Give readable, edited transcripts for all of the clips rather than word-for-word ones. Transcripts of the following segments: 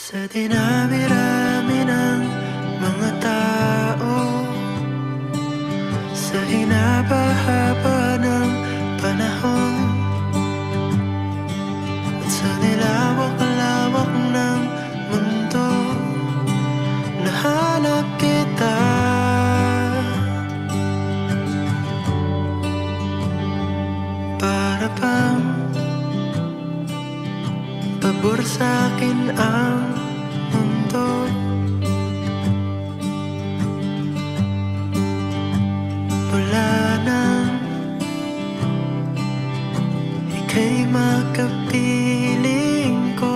Sa dinami-rami ng mga tao, sa hinaba-haba ng panahon, at sa nilawak-lawak ng mundo, nahanap kita. Para bang pabor sa'kin ang mundo, mula nang ika'y makapiling ko.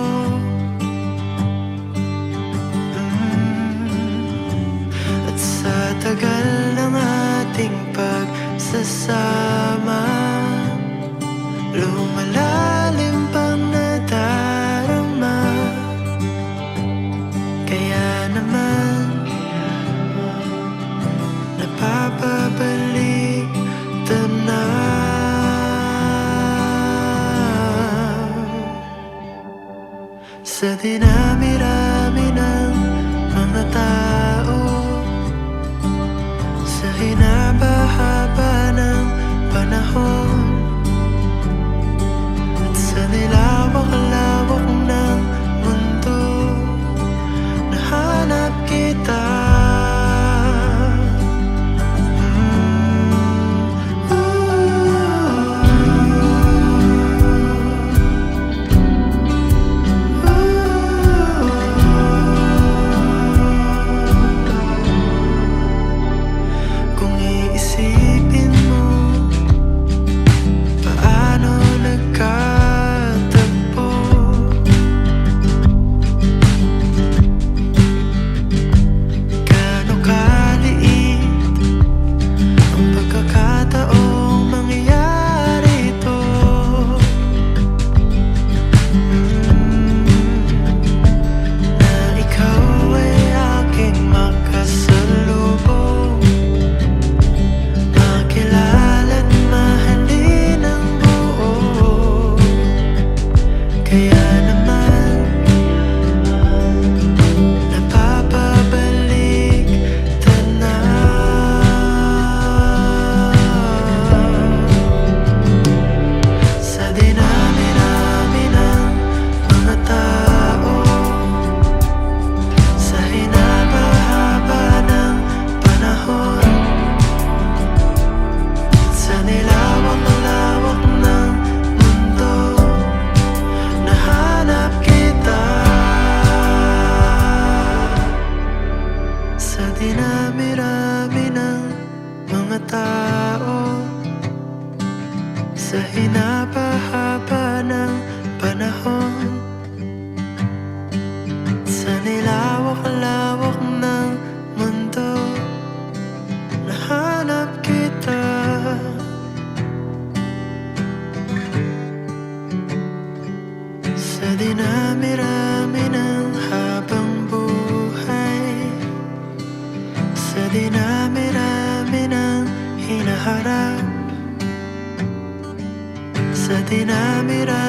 At sa tagal ng ating pagsasama, lumalalim pang nadarama. Kaya naman napapabalik tanaw. Sa dinami-rami ng mga tao, sa hinaba-haba ng panahon, at sa nilawak-lawak ng mundo, nahanap kita. Kung iisipin mo, paano nagkatagpo? Gaano kaliit ang pagkakataong mangyayari ito. Na ikaw ay aking makasalubong, makilala't mahalin ng buo. Kaya naman napapabalik tanaw. Sa dinami-rami ng mga tao, sa hinaba-haba ng panahon, sa nilawak-lawak ng mundo, nahanap kita. Sa dinami-rami ng mga tao, sa hinaba-haba ng panahon, sa nilawak-lawak ng mundo, nahanap kita. Sa dinami-rami ng habang buhay, sa dinami-rami ng hinaharap, sa dinami-rami